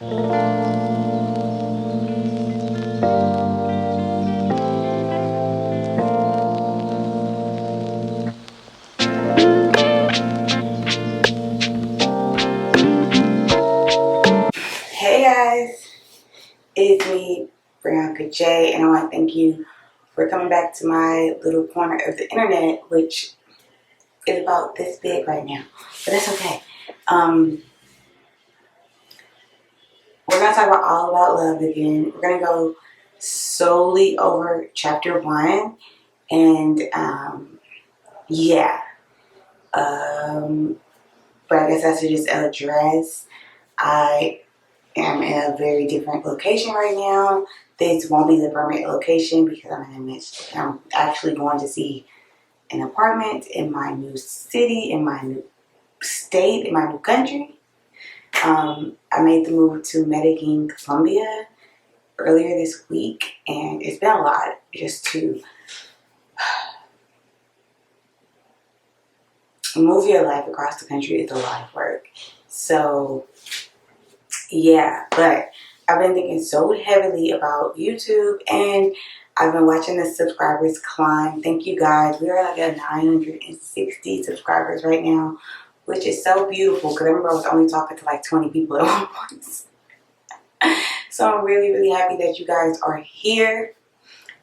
Hey guys, it's me, Brianka J, and I want to thank you for coming back to my little corner of the internet, which is about this big right now, but that's okay. We're going to talk about all about love again. We're going to go solely over chapter 1, and yeah, but I guess I should just address, I am in a very different location right now. This won't be the permanent location because I'm actually going to see an apartment in my new city, in my new state, in my new country. I made the move to Medellin, Colombia earlier this week, and it's been a lot just to move your life across the country. Is a lot of work. So yeah, but I've been thinking so heavily about YouTube, and I've been watching the subscribers climb. Thank you guys. We are like at 960 subscribers right now, which is so beautiful because I remember I was only talking to like 20 people at one point. So I'm really, really happy that you guys are here.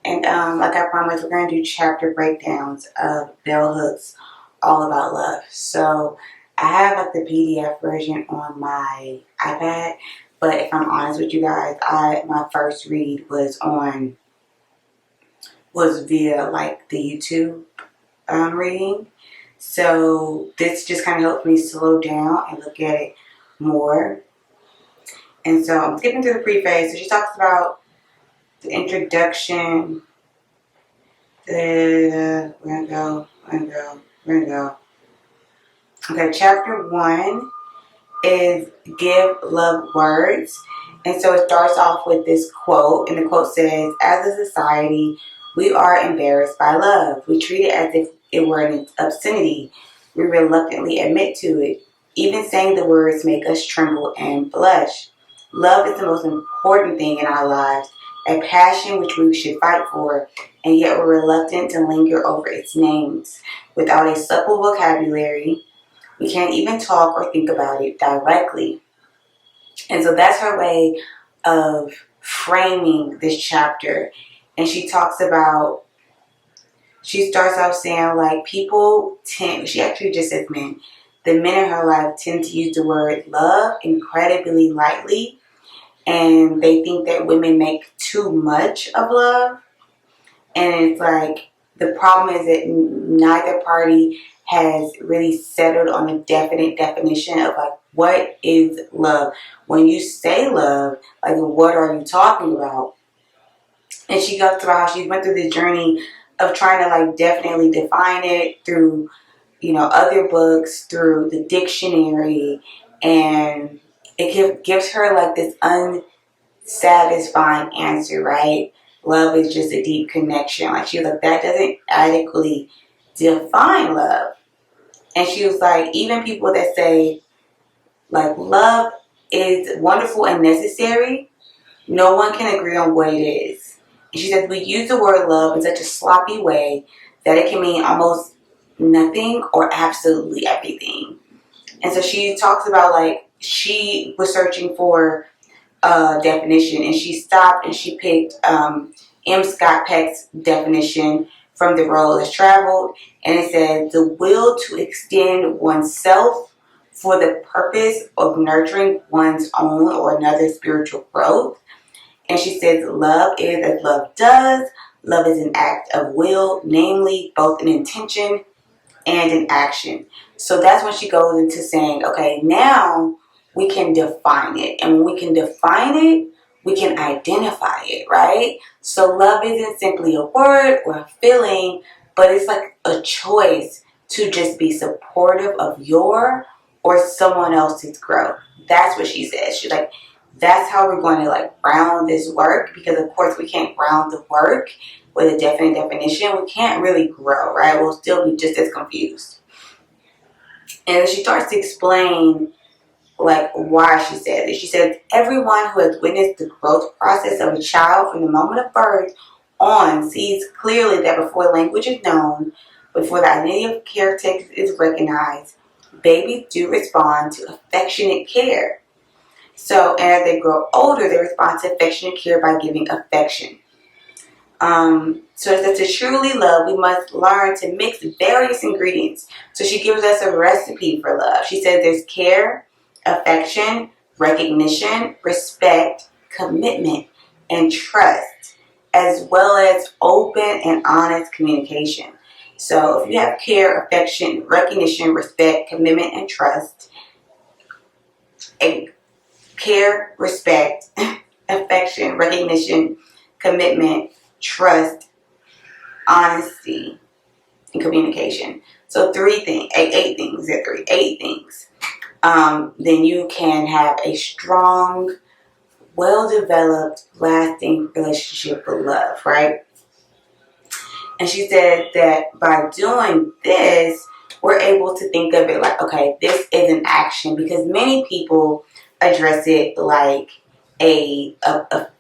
And like I promised, we're going to do chapter breakdowns of bell hooks all about love. So I have like the PDF version on my iPad, but if I'm honest with you guys, my first read was via like the YouTube reading. So this just kind of helped me slow down and look at it more. And so I'm skipping through the preface. So she talks about the introduction. We're gonna go. Okay, chapter 1 is give love words. And so it starts off with this quote, and the quote says, as a society, we are embarrassed by love. We treat it as if it were an obscenity. We reluctantly admit to it. Even saying the words make us tremble and blush. Love is the most important thing in our lives, a passion which we should fight for, and yet we're reluctant to linger over its names. Without a supple vocabulary, we can't even talk or think about it directly. And so that's her way of framing this chapter. And she starts off saying like she actually just says men. The men in her life tend to use the word love incredibly lightly. And they think that women make too much of love. And it's like, the problem is that neither party has really settled on a definite definition of like, what is love? When you say love, like, what are you talking about? And she talks about how she went through this journey of trying to like definitely define it through, other books, through the dictionary, and it gives her like this unsatisfying answer, right? Love is just a deep connection. Like, she was like, that doesn't adequately define love. And she was like, even people that say like love is wonderful and necessary, no one can agree on what it is. And she said we use the word love in such a sloppy way that it can mean almost nothing or absolutely everything. And so she talks about like she was searching for a definition, and she stopped and she picked M. Scott Peck's definition from The Road Less Traveled, and it said the will to extend oneself for the purpose of nurturing one's own or another's spiritual growth. And she says love is as love does. Love is an act of will, namely both an intention and an action. So that's when she goes into saying, okay, now we can define it. And when we can define it, we can identify it, right? So love isn't simply a word or a feeling, but it's like a choice to just be supportive of your or someone else's growth. That's what she says. She's like, that's how we're going to like ground this work, because of course we can't ground the work with a definite definition. We can't really grow, right? We'll still be just as confused. And she starts to explain like why she said this. She said, everyone who has witnessed the growth process of a child from the moment of birth on sees clearly that before language is known, before the identity of caretaker is recognized, babies do respond to affectionate care. So as they grow older, they respond to affectionate care by giving affection. So it says to truly love, we must learn to mix various ingredients. So she gives us a recipe for love. She says there's care, affection, recognition, respect, commitment, and trust, as well as open and honest communication. So if you have care, affection, recognition, respect, commitment, and trust, care, respect, affection, recognition, commitment, trust, honesty, and communication. So eight things. Then you can have a strong, well-developed, lasting relationship with love, right? And she said that by doing this, we're able to think of it like, okay, this is an action, because many people address it like a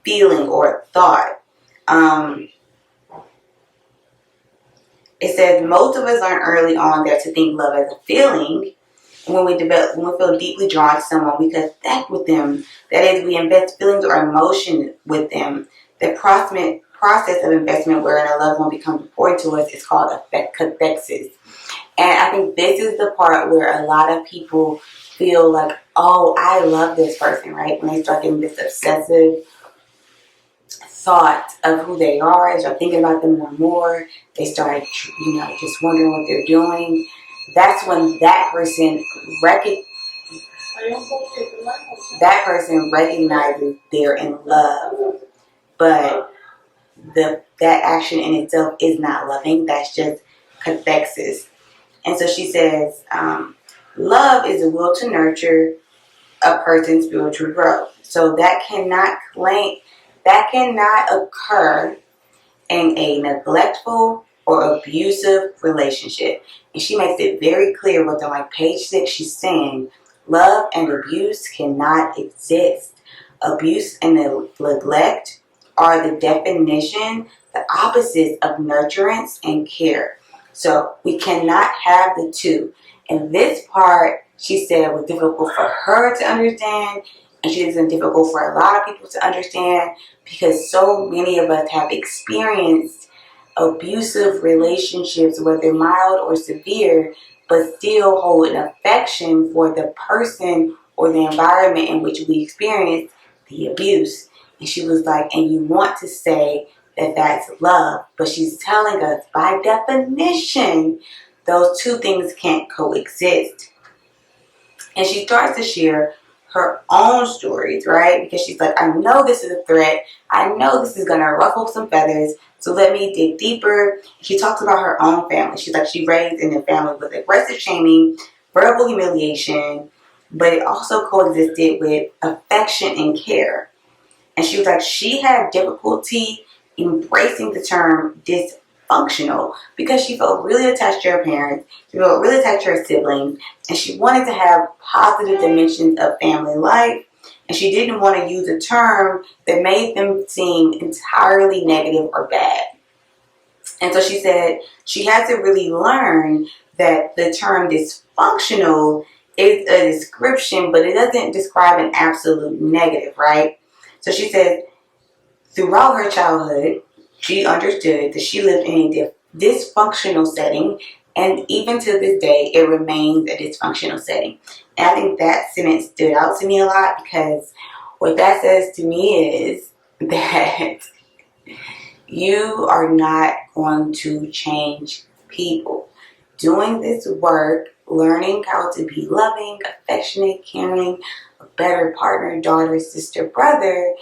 feeling or a thought. It says most of us learn early on that to think love as a feeling. When we feel deeply drawn to someone, we connect with them. That is, we invest feelings or emotion with them. The process of investment wherein a loved one becomes important to us is called cathexis. And I think this is the part where a lot of people feel like, oh, I love this person, right? When they start getting this obsessive thought of who they are, they start thinking about them more. They start, just wondering what they're doing. That's when that person recognizes they're in love, but that action in itself is not loving. That's just cathexis. And so she says, love is a will to nurture a person's spiritual growth. So that cannot occur in a neglectful or abusive relationship. And she makes it very clear within like page 6, she's saying love and abuse cannot exist. Abuse and neglect are the definition, the opposites of nurturance and care. So we cannot have the two. And this part, she said, was difficult for her to understand, and she is difficult for a lot of people to understand, because so many of us have experienced abusive relationships, whether mild or severe, but still hold an affection for the person or the environment in which we experienced the abuse. And she was like, and you want to say that that's love, but she's telling us by definition, those two things can't coexist. And she starts to share her own stories, right? Because she's like, I know this is a threat. I know this is going to ruffle some feathers. So let me dig deeper. She talks about her own family. She's like, she raised in a family with aggressive shaming, verbal humiliation, but it also coexisted with affection and care. And she was like, she had difficulty embracing the term dysfunctional because she felt really attached to her parents, she felt really attached to her siblings, and she wanted to have positive dimensions of family life, and she didn't want to use a term that made them seem entirely negative or bad. And so she said she had to really learn that the term dysfunctional is a description, but it doesn't describe an absolute negative, right? So she said throughout her childhood, she understood that she lived in a dysfunctional setting, and even to this day, it remains a dysfunctional setting. And I think that sentence stood out to me a lot, because what that says to me is that you are not going to change people. Doing this work, learning how to be loving, affectionate, caring, a better partner, daughter, sister, brother,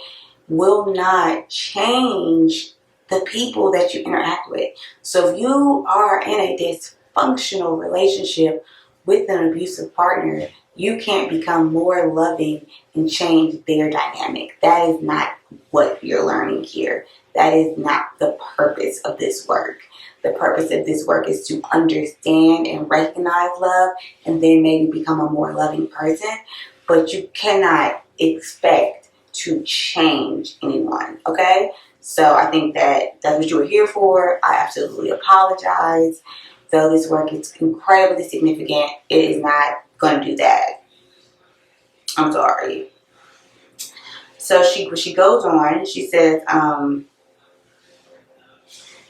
will not change the people that you interact with. So if you are in a dysfunctional relationship with an abusive partner, you can't become more loving and change their dynamic. That is not what you're learning here. That is not the purpose of this work. The purpose of this work is to understand and recognize love, and then maybe become a more loving person. but you cannot expect to change anyone, okay? So I think that that's what you were here for. I absolutely apologize. Though this work is incredibly significant, it is not going to do that. I'm sorry. So she goes on. She says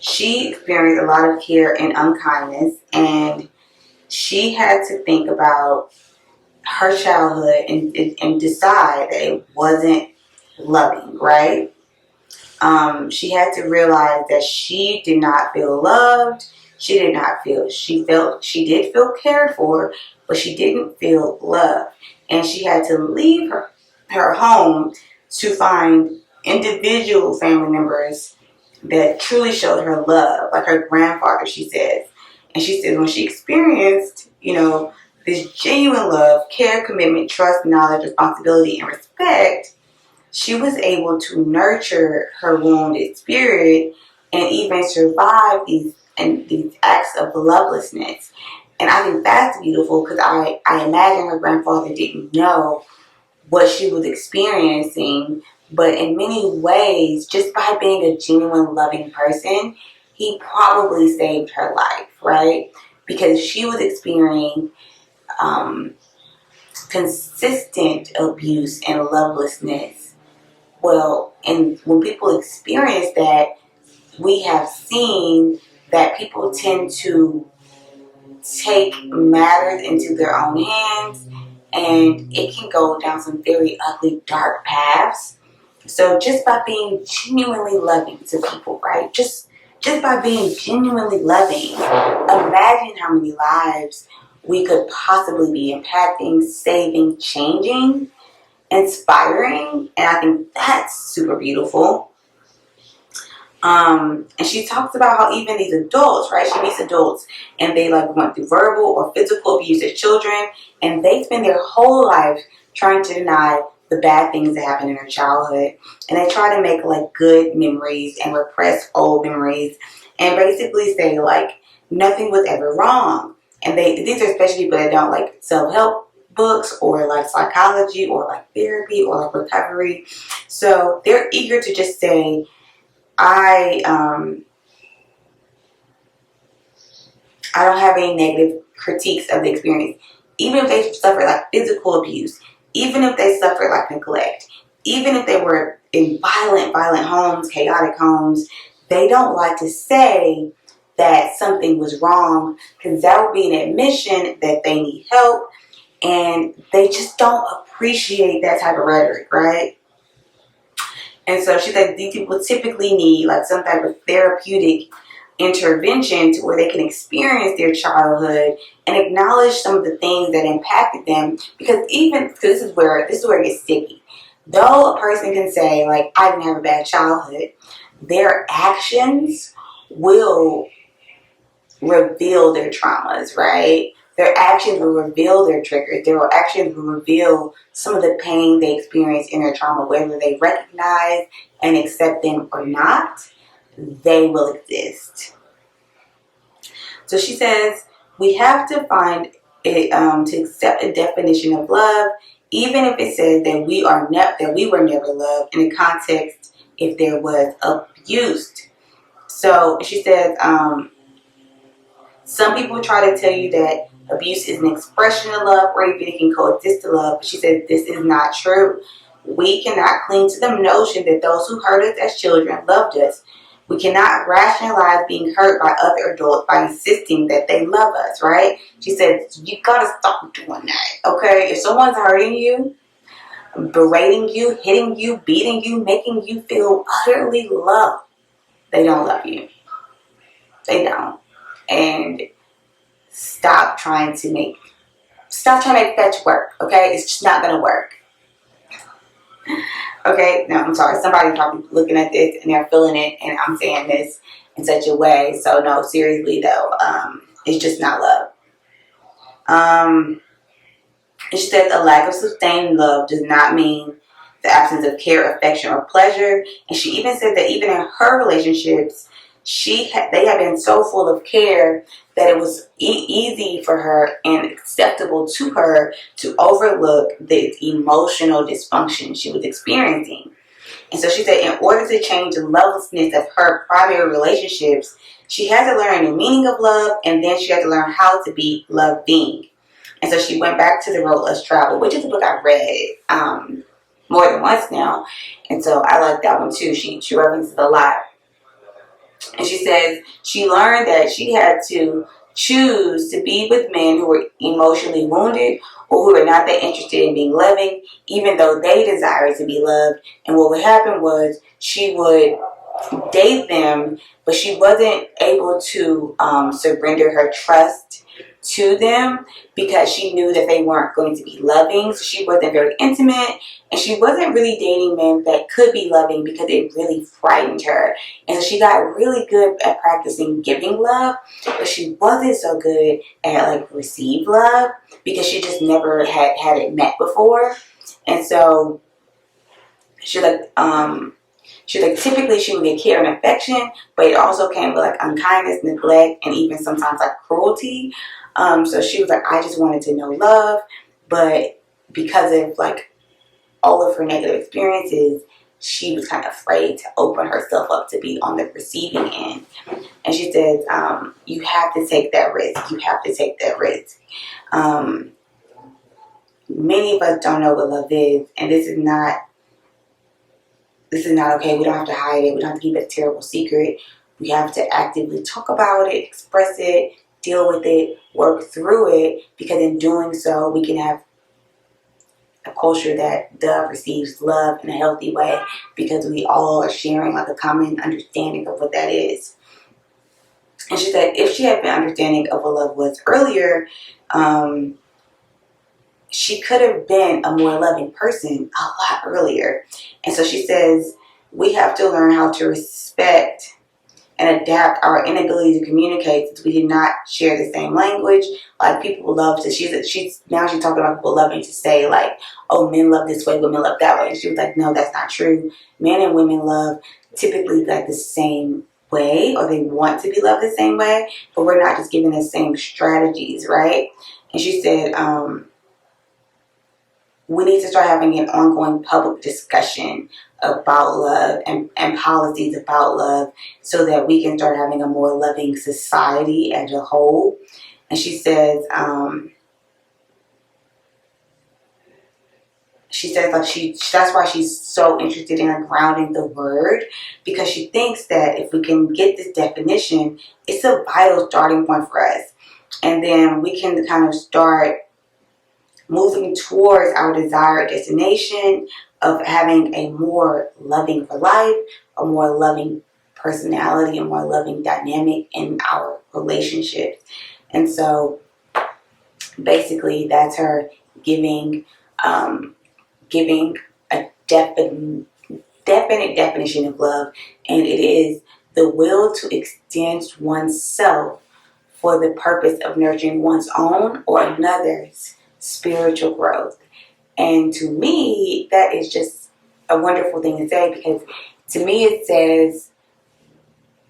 she experienced a lot of care and unkindness, and she had to think about her childhood and decide that it wasn't loving, right? She had to realize that she did not feel loved. She did not feel, she did feel cared for, but she didn't feel loved. And she had to leave her home to find individual family members that truly showed her love, like her grandfather, she says. And she said when she experienced, this genuine love, care, commitment, trust, knowledge, responsibility, and respect, she was able to nurture her wounded spirit and even survive these acts of lovelessness. And I think that's beautiful because I imagine her grandfather didn't know what she was experiencing, but in many ways, just by being a genuine loving person, he probably saved her life, right? Because she was experiencing consistent abuse and lovelessness. Well, and when people experience that, we have seen that people tend to take matters into their own hands, and it can go down some very ugly, dark paths. So just by being genuinely loving to people, right? Just by being genuinely loving, imagine how many lives we could possibly be impacting, saving, changing, inspiring, and I think that's super beautiful. And she talks about how even these adults, right? She meets adults and they went through verbal or physical abuse as children, and they spend their whole life trying to deny the bad things that happened in their childhood, and they try to make good memories and repress old memories, and basically say nothing was ever wrong. And these are especially people that don't like self-help books or psychology or therapy or recovery. So they're eager to just say, I don't have any negative critiques of the experience. Even if they suffered physical abuse, even if they suffered neglect, even if they were in violent homes, chaotic homes, they don't like to say that something was wrong because that would be an admission that they need help, and they just don't appreciate that type of rhetoric, right? And so she said these people typically need some type of therapeutic intervention to where they can experience their childhood and acknowledge some of the things that impacted them. Because this is where it gets sticky. Though a person can say I didn't have a bad childhood, their actions will reveal their traumas, right? Their actions will reveal their triggers. Their actions will reveal some of the pain they experience in their trauma, whether they recognize and accept them or not. They will exist. So she says we have to find it to accept a definition of love, even if it says that we were never loved in the context if there was abuse. So she says some people try to tell you that abuse is an expression of love or even it can coexist to love, but she said this is not true. We cannot cling to the notion that those who hurt us as children loved us. We cannot rationalize being hurt by other adults by insisting that they love us, right? She said, you gotta stop doing that, okay? If someone's hurting you, berating you, hitting you, beating you, making you feel utterly loved, they don't love you. They don't. And stop trying to make fetch work, okay? It's just not gonna work. Okay, no, I'm sorry. Somebody's probably looking at this and they're feeling it, and I'm saying this in such a way. So no, seriously though, it's just not love. She says a lack of sustained love does not mean the absence of care, affection, or pleasure. And she even said that even in her relationships, they had been so full of care that it was easy for her and acceptable to her to overlook the emotional dysfunction she was experiencing. And so she said, in order to change the lovelessness of her primary relationships, she had to learn the meaning of love, and then she had to learn how to be loving. And so she went back to The Road Less Traveled, which is a book I've read more than once now. And so I like that one too. She references it a lot. And she says she learned that she had to choose to be with men who were emotionally wounded or who were not that interested in being loving, even though they desired to be loved. And what would happen was she would date them, but she wasn't able to surrender her trust to them because she knew that they weren't going to be loving. So she wasn't very intimate, and she wasn't really dating men that could be loving because it really frightened her. And so she got really good at practicing giving love, but she wasn't so good at like receive love because she just never had it met before. And so she typically she would get care and affection, but it also came with like unkindness, neglect, and even sometimes like cruelty. So she was like, I just wanted to know love, but because of like all of her negative experiences, she was kind of afraid to open herself up to be on the receiving end. And she says, you have to take that risk. You have to take that risk. Many of us don't know what love is, and this is not okay. We don't have to hide it. We don't have to keep it a terrible secret. We have to actively talk about it, express it, deal with it, work through it, because in doing so, we can have a culture that receives love in a healthy way, because we all are sharing like a common understanding of what that is. And she said if she had been understanding of what love was earlier, she could have been a more loving person a lot earlier. And so she says we have to learn how to respect and adapt our inability to communicate, since we did not share the same language. Like people love to, she's talking about people loving to say like, oh, men love this way, women love that way. And she was like, no, that's not true. Men and women love typically like the same way, or they want to be loved the same way, but we're not just given the same strategies, right? And she said, we need to start having an ongoing public discussion about love and policies about love, so that we can start having a more loving society as a whole. And she says, that's why she's so interested in grounding the word, because she thinks that if we can get this definition, it's a vital starting point for us. And then we can kind of start moving towards our desired destination of having a more loving for life, a more loving personality, a more loving dynamic in our relationships. And so basically that's her giving a definite definition of love, and it is the will to extend oneself for the purpose of nurturing one's own or another's spiritual growth. And to me, that is just a wonderful thing to say, because to me it says,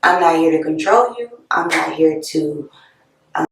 I'm not here to control you. I'm not here to